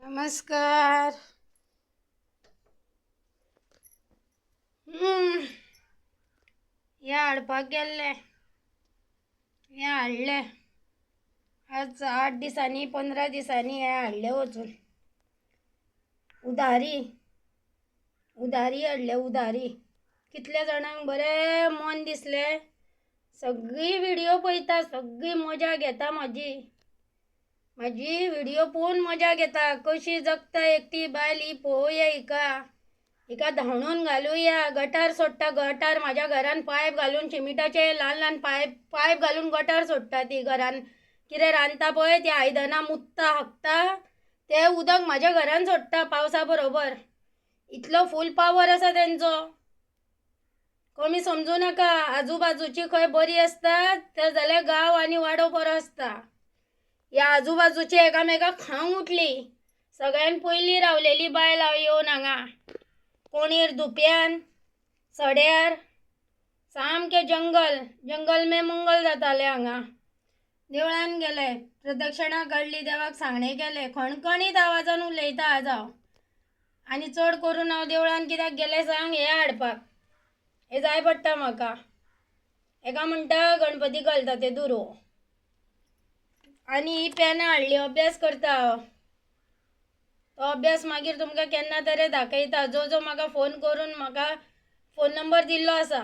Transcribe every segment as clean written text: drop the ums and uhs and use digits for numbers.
नमस्कार. या हाडपाक गेल्ले, हे हाडले. आज 8 दिसांनी 15 दिसांनी हे हाडले वचून. उधारी हाडले. उधारी कितल्या जाणांक बरे मन दिसले. सगळी व्हिडिओ पळयता, सगळी मजा घेता. माझी व्हिडिओ पळोवन मजा घेता. कशी जगता एकटी बायल ही पळोवया. हिका धांवणून घालुया. गटार सोडटा. गटार माझ्या घरान पायप घालून सिमिटाचे ल्हान ल्हान पायप घालून गटार सोडटा. ती घरान कितें रांदता पळय ती आयदनां मुतता हाकता ते उदक माझ्या घरान सोडटा पावसा बरोबर. इतलो फूल पावर आसा तेंचो. कमी समजू नका. आजूबाजूची खंय बरी आसता तर जाल्यार गांव आनी वाडो बरो आसता. ह्या आजूबाजूची एकामेकाक खावंक उठली. सगळ्यान पयली रावलेली बायल हांव येवन हांगा कोणीर दुप्यान सड्यार सामके जंगल में मंगल जाताले. हांगा देवळान गेले, प्रदक्षिणा काडली, देवाक सांगणे केले. खणखणीत आवाजान उलयता आज हांव. आनी चड करून हांव देवळान कित्याक गेले सांग, हे हाडपाक. हे जाय पडटा म्हाका. एका म्हणटा गणपती घालता ते दुरो. आनी ही पेनां हाडली, अभ्यास करता हांव. तो अभ्यास मागीर तुमकां केन्ना तरी दाखयता. जो म्हाका फोन करून म्हाका फोन नंबर दिल्लो आसा.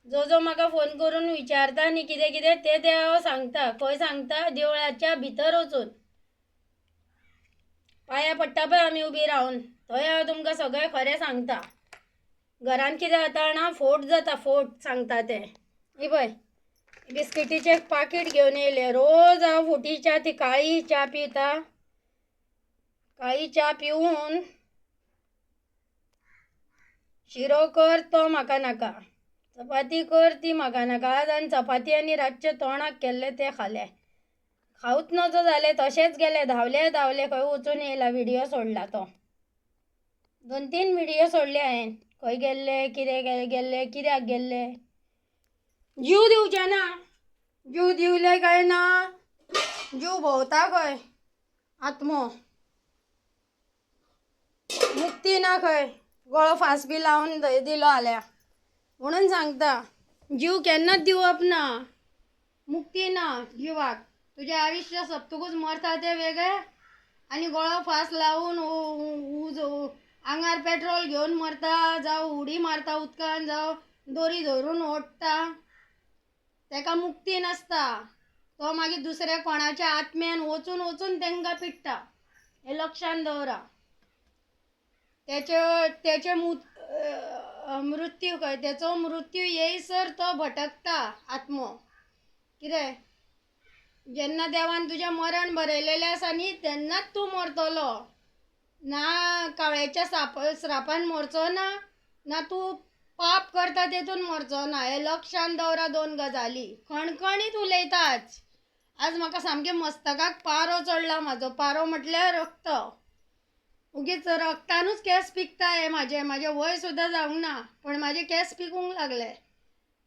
जो म्हाका फोन करून विचारता न्ही कितें कितें ते हांव सांगता. खंय सांगता? देवळाच्या भितर वचून पांयां पडटा पळय आमी उबी रावन, थंय हांव तुमकां सगळें खरें सांगता. घरान कितें जाता जाणा, फोट जाता. फोट सांगता ते. ही पळय बिस्किटीचे पाकीट घेवन येयले. रोज हांव फुटी च्या ती काळी च्या पिता. काळी च्या पिवून शिरो कर तो म्हाका नाका, चपाती कर ती म्हाका नाका. आज आनी चपाती आनी रातचे तोंडाक केल्ले ते खाले. खावूच नजो जाले, तशेंच गेले. धावले खंय वचून येयला. व्हिडिओ सोडला तो. 2-3 व्हिडिओ सोडले हांवें. खंय गेल्ले, कितें गेल्ले, कित्याक गेल्ले. जीव दिवचे ना. जीव दिवले काय ना. जीव भोंवता खंय. आत्मो मुक्ती ना खंय. गळो फास बी लावून दिलो आल्या म्हणून सांगता. जीव केन्नाच दिवप ना. मुक्ती ना जिवाक. तुझे आयुष्य सोंपतकूच मरता ते वेगळे आनी गळो फास लावून आंगार पेट्रोल घेवन मरता, जावं उडी मारता उदकान, जावं दोरी धरून ओडटा, तेका मुक्ती नासता. तो मागीर दुसऱ्या कोणाच्या आत्म्यान वचून तेंकां पिट्टा. हे लक्षान दवरा. त्याचे मृत्यू खंय. त्याचो मृत्यू येयसर तो भटकता आत्मो. कितें जेन्ना देवान तुजें मरण बरयलेलें आसा न्ही तेन्नाच तूं मरतलो. ना कावळ्याच्या श्रापान मरचो ना तूं पाप करता तेतून मरचो ना. हे लक्षान दवरा. 2 गजाली. खणखणीत उलयताच. आज म्हाका सामकें मस्तकाक पारो चडला म्हाजो. पारो म्हटल्यार रक्त. उगीच रक्तानूच केस पिकताय माझे वय सुद्धा जावंक ना पण माझे केस पिकूंक लागले.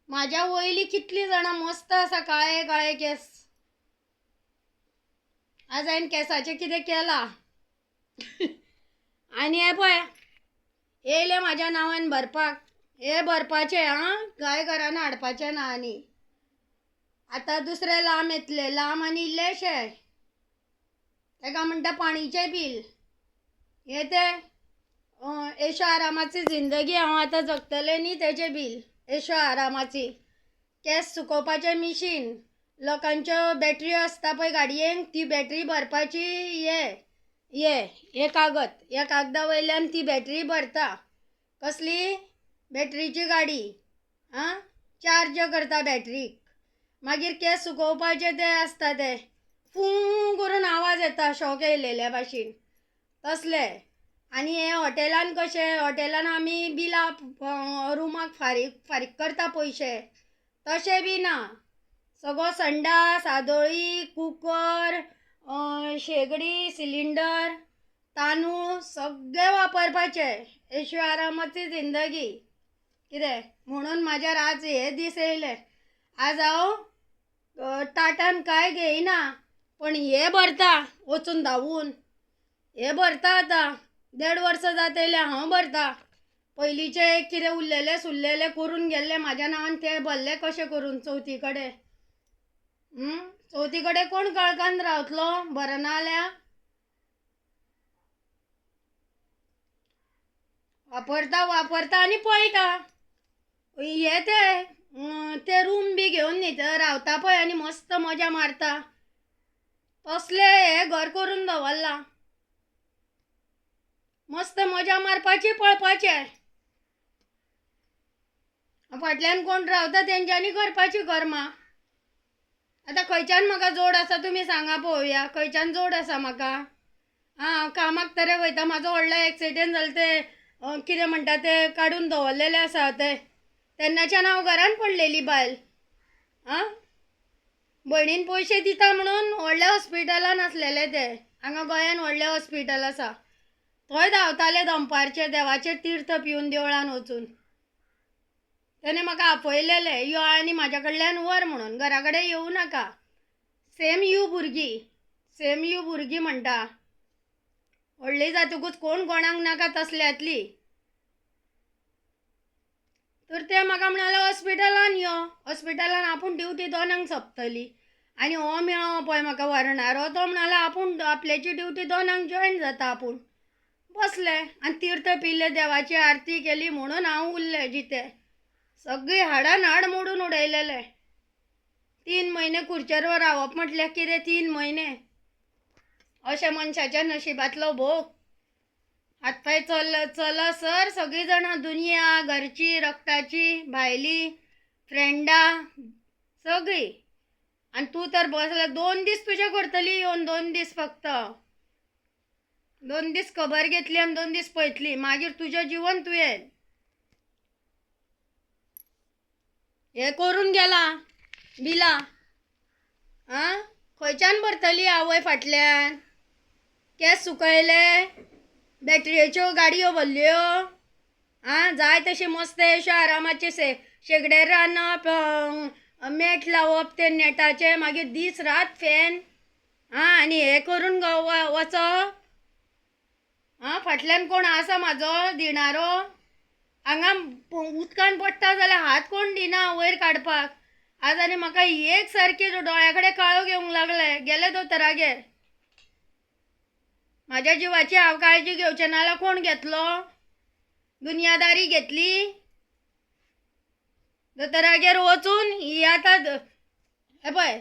माझ्या वयली कितली जाणां मस्त आसा काळे केस. आज हांवें केसाचे कितें केला. आनी हे पळय येयले म्हाज्या नांवान भरपाक. हे भरपाचे गाय घरान हाडपाचे ना. आनी आतां दुसरे लांब येतले. लांब आनी इल्लेशे. तेका म्हणटा पाणीचे बील. हे ते ऐशो आरामाची जिंदगी हांव आतां जगतलें न्ही तेजें बील. ऐशो आरामाची. केस सुकोवपाचें मिशीन. लोकांच्यो बॅटऱ्यो आसता पळय गाडयेक ती बॅटरी भरपाची. हे कागद. ह्या कागदा वयल्यान ती बॅटरी भरता. कसली बॅटरीची गाडी. चार्ज करता बॅटरीक. मागीर केस सुकोवपाचे ते आसता ते फू करून आवाज येता शॉक येयलेल्या भाशेन तसले. आनी हे हॉटेलान कशें. हॉटेलान आमी बिलां रुमाक फारीक करता पयशे. तशें बी ना. सगळो संडास आदोळी कुकर शेगडी सिलिंडर तांदूळ सगळे वापरपाचे. ऐशो आरामाची जिंदगी. कितें म्हणून म्हाज्यार आज हे दीस येयले. आज हांव टाटान कांय घेयना पण हे भरता वचून धांवून. हे भरता आतां 1.5 वर्स जाता येयले हांव भरता. पयलींचे एक कितें उरलेले सुरलेले करून गेल्ले म्हाज्या नांवान ते भरले कशें करून चवथी कडेन. चवथी कडेन कोण कळकान रावतलो भरना जाल्यार. वापरता आनी पळयता. हे ते रूम बी घेवन न्ही रावता पळय आनी मस्त मजा मारता. तसले हे घर करून दवरला. मस्त मजा मारपाची पळपाचे. फाटल्यान कोण रावता तेंच्यांनी करपाची कर्मां. आतां खंयच्यान म्हाका जोड आसा तुमी सांगा पळोवया. खंयच्यान जोड आसा म्हाका? हांव कामाक तरी वयता. म्हाजो व्हडलो एक्सिडेंट जालो ते कितें म्हणटा ते काडून दवरलेले आसा ते. तेन्नाच्यान हांव घरान पडलेली बायल. भयणीन पयशे दिता म्हणून व्हडल्या हॉस्पिटलान आसलेले ते. हांगा गोंयान व्हडलें हॉस्पिटल आसा थंय धांवताले दनपारचे देवाचें तीर्थ पिवन देवळान वचून. तेणे म्हाका आपयलेले यो आनी म्हाज्या कडल्यान व्हर म्हणून. घरा कडेन येवं नाका. सेम यू भुरगीं म्हणटा. व्हडली जातकूच कोण कोणाक नाका तसल्यांतली. तर ते म्हाका म्हणाले हॉस्पिटलान यो. हॉस्पिटलान आपूण ड्युटी 2 सोंपतली आनी हो मेळ्ळो पळय म्हाका व्हरणारो. तो म्हणालो आपूण आपल्याची ड्युटी 2 जॉयन जाता आपूण. बसले आनी तीर्थ पिल्ले देवाची आरती केली म्हणून हांव उरलें जितें. सगळी हाडान हाड मोडून उडयलेले. 3 म्हयने खुर्चेर रावप म्हटल्यार कितें 3 म्हयने. अशें मनशाच्या नशिबांतलो भोग. हातपाय चलसर सगळीं जाणां दुनिया घरची रक्ताची भायली फ्रेंडां सगळीं. आनी तूं तर बसले 2 दीस तुजे करतली येवन 2 दीस फक्त. 2 दीस खबर घेतली आनी 2 दीस पळयतली. मागीर तुजें जीवन तुवें. हे करून गेला बिला. खंयच्यान भरतली आवय फाटल्यान? केस सुकयले, बॅटरयेच्यो गाडयो भरल्यो. जाय तशी मस्त अशें आरामाचे शेगडेर रांदप, मेट लावप ते नेटाचे, मागीर दीस रात फॅन. आनी हे करून वचप. फाटल्यान कोण आसा म्हाजो दिणारो? हांगा उदकान पडटा जाल्यार हात कोण दिना वयर काडपाक. आज आनी म्हाका एक सारकी दोळ्या कडेन काळो घेवंक लागले. गेले दोतोरागेर. म्हाज्या जिवाची हांव काळजी घेवचें ना जाल्यार कोण घेतलो? दुनियादारी घेतली. दोतोरागेर वचून ही आतां हे पळय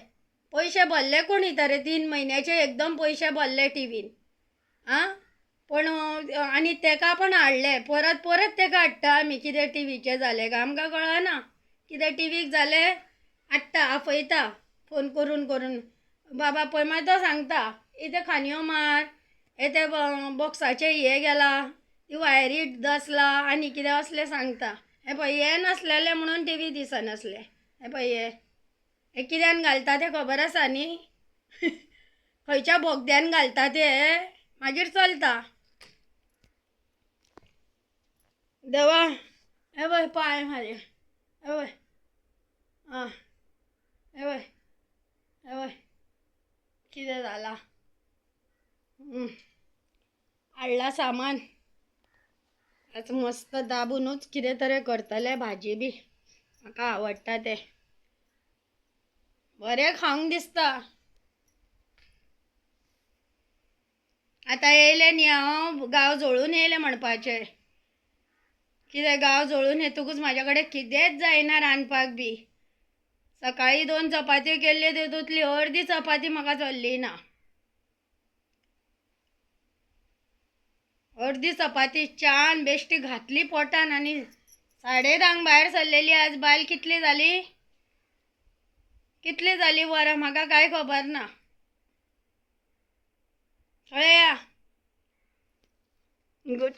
पयशे भरले कोणी तरी 3 म्हयन्याचे एकदम पयशे भरले टीव्हीन. पण आनी तेका पण हाडले परत तेका हाडटा आमी. कितें टीव्हीचें जालें काय आमकां कळना. कितें टीव्हीक जालें हाडटा आपयता फोन करून बाबा पळय मागीर तो सांगता इथे खांदयो मार, ते बॉक्साचे हे गेला, ती वायरी दसला आनी कितें असलें सांगता. हे पळय हे नासलेलें म्हणून टीव्ही दिसनासले. हे पळय हे कित्यान घालता तें खबर आसा न्ही? खंयच्या बोगद्यान घालता ते मागीर चलता. देवा हे पळय पांय म्हाजे. हे पळय हे पळय कितें जाला. हाडला सामान. आज मस्त दाबूनच कितें तरी करतले. भाजी बी म्हाका आवडटा ते. बरें खावंक दिसता. आतां येयले न्ही हांव गांव जळून येयलें म्हणपाचें. कितें गांव जळून येतकूच म्हाज्या कडेन कितेंच जायना रांदपाक बी. सकाळीं 2 चपात्यो केल्ल्यो तितूंतली अर्दी चपाती म्हाका चल्ली ना. अर्दी चपाती च्यान बेश्टी घातली पोटान आनी 10:30 भायर सरलेली. आज बायल कितली जाली वरां म्हाका कांय खबर ना. कळ्ळें?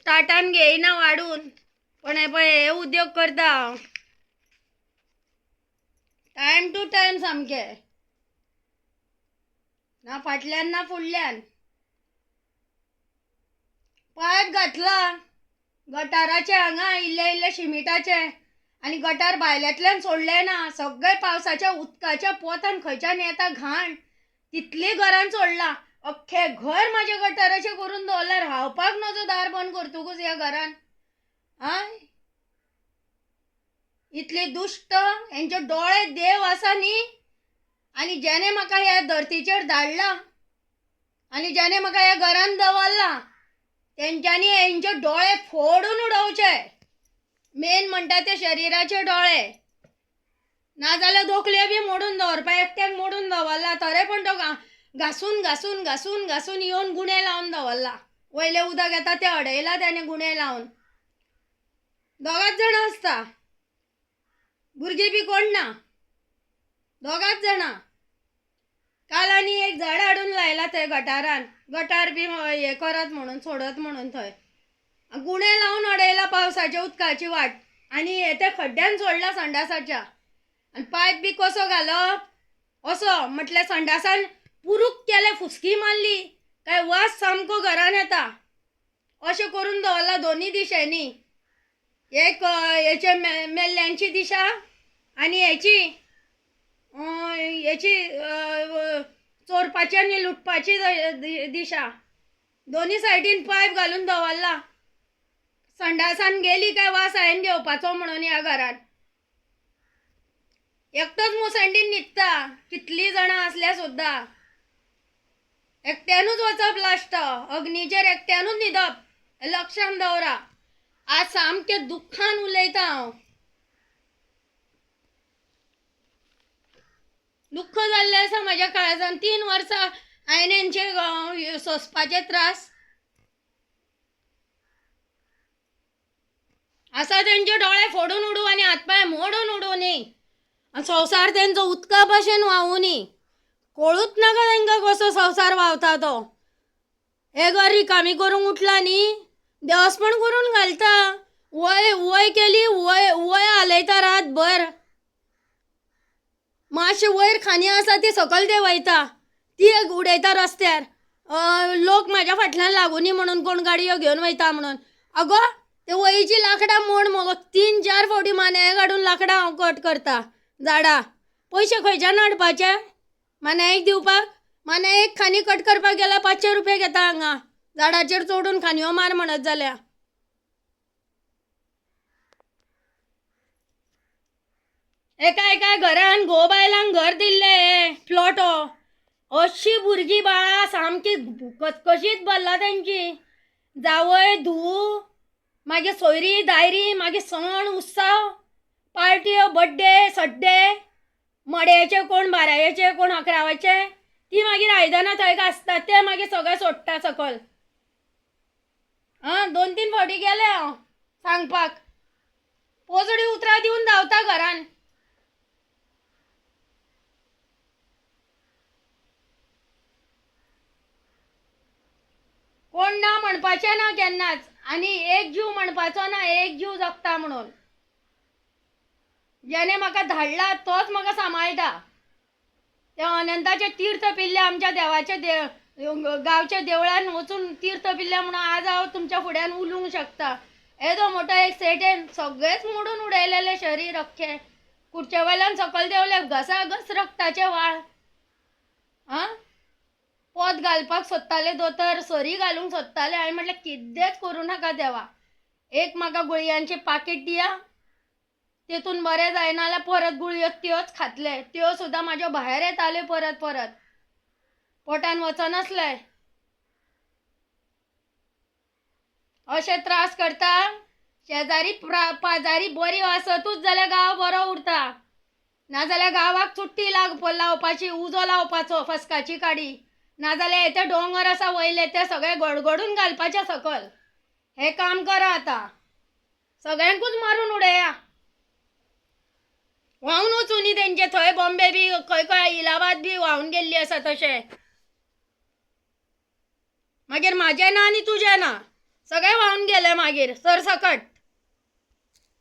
ताटान घेयना वाडून पण हे पळय हे उद्योग करता हांव. टायम टू टायम सामकें. ना फाटल्यान ना फुडल्यान. पायप घातला गटाराचे हांगा इल्ले शिमिटाचे आनी गटार भायल्यांतल्यान सोडले ना. सगळे पावसाच्या उदकाच्या पोतान खंयच्यान येता घाण तितली घरान सोडला. अख्खे घर माझे गटाराचे करून दवरल्यार हावपाक नजो दार बंद करतकूच ह्या घरान आय इतले दुष्ट यांचे डोळे देव आसा न्ही आणि ज्याने म्हाका ह्या धर्तीचेर धाडला आणि ज्याने म्हाका ह्या घरान दवरला तेंच्यांनी यांचे डोळे फोडून उडोवचे मेन म्हणटा ते शरीराचे डोळे नाजाल्यार दोकले बी मोडून दवरपा एकट्याक मोडून दवरला तरी पण तो घासून घासून घासून घासून येवन गुणे लावन दवरला वयले उदक येता ते अडयला त्याने गुणे लावन दोगाच जाण आसता भुरगीं बी कोण ना दोगाच जाणां काल आनी एक झाड हाडून लायला थंय गटारान गटार बी हे करत म्हणून सोडत म्हणून थंय गुणे लावन अडयला पावसाच्या उदकाची वाट आणि ते खड्ड्यान सोडला संडासाच्या आणि पायप बी कसो घालप असो म्हटल्यार संडासान पुरूक केले फुसकी मारली काय वास सामको घरान येता अशें करून दवरला दोन्ही दिशेनी एक हेचे मेल्ल्यांची दिशा आणि हेची चोरपाची आणि लुटपाची दिशा दोन्ही सायडीन पायप घालून दवरला संडासान गेली काय वास हायेन घेवपाचो म्हणून ह्या घरात एकटोच मुसंडीन न्हिदता कितली जाणां असल्या सुद्धा एकट्यानूच वचप लास्ट अग्नीचेर एकट्यानूच न्हिदप लक्षान दवरा आज सामके दुख्खान उलयता हांव दुःख जाल्लें आसा म्हाज्या काळजान 3 वर्सां हांवें हेंचे सोंसपाचे त्रास आसा तेंचे डोळे फोडून उडू आनी हातपाय मोडून उडूनी संवसार तेंचो उदका भाशेन व्हांवुनी कळूच नाका तांकां कसो संवसार व्हांवता तो हे घर रिकामी करूंक उठला न्ही देवस्पण करून घालता वय वय केली वय वय हालयता रातभर मातशे वयर खाणी आसा ती सकयल देंवयता ती एक उडयता रस्त्यार लोक म्हाज्या फाटल्यान लागुनी म्हणून कोण गाडयो घेवन वयता म्हणून अगो ते वयची लांकडां मोड मगो 3-4 फावटी माने काडून लांकडां हांव कट करता झाडां पयशे खंयच्यान हाडपाचे मानायक दिवपाक मानायक खानी कट करपाक गेल्यार 500 रुपया घेता हांगा झाडाचेर चोडून खानयो मार म्हणत जाल्यार एका घरान घोव बायलांक घर दिल्ले फ्लॉटो अशी भुरगीं बाळा सामकी कशीच भरला तेंची जावय धूव मागीर सोयरी दायरी मागीर सण उत्सव पार्ट्यो बड्डे सड्डे मड्याचे कोण 12वेचे कोण 11वेचे ती मागीर आयदनां थंय घासतात ते मागीर सगळें सोडटा सकयल 2-3 फावटी गेले हांव सांगपाक पोजडी उतरां दिवन धांवता घरान कोण ना म्हणपाचें ना केन्नाच आनी एक जीव म्हणपाचो ना एक जीव जगता म्हणून ज्याने म्हाका धाडला तोच म्हाका सांबाळटा ते अनंताचे तीर्थ पिल्ले आमच्या देवाचे गांवच्या देवळान वचून तीर्थ पिल्ले म्हणून आज हांव तुमच्या फुड्यान उलोवंक शकता येदो मोठो एक सेटेन सगळेच मोडून उडयलेले शरीर अख्खे कुडचे वयल्यान सकयल देवले घसाघस रक्ताचे वाळ पोत घालपाक सोदताले दोतर सरी घालूंक सोदताले हांवें म्हटलें कितेंच करूं नाका देवा एक म्हाका गुळयांची पाकीट दिया तेतून बरें जायना जाल्यार परत गुळयो त्योच खातले त्यो सुद्दां म्हाज्या भायर येताल्यो परत परत पोटान वचनासले अशे त्रास करता शेजारी पाजारी बरी आसतूच जाल्यार गांव बरो उरता नाजाल्यार गांवाक चुट्टी लावपाची उजो लावपाचो फस्काची काडी नाजाल्यार येते डोंगर आसा वयले ते सगळे गडगडून घालपाचे सकयल हे काम करा आता सगळ्यांकूच मारून उडया व्हांवन वचूनी तेंचे थंय बॉम्बे बी खंय खंय इलाहाबाद बी व्हांवन गेल्ली आसा तशें मागीर म्हाजें ना आनी तुजें ना सगळें व्हांवन गेले मागीर सरसकट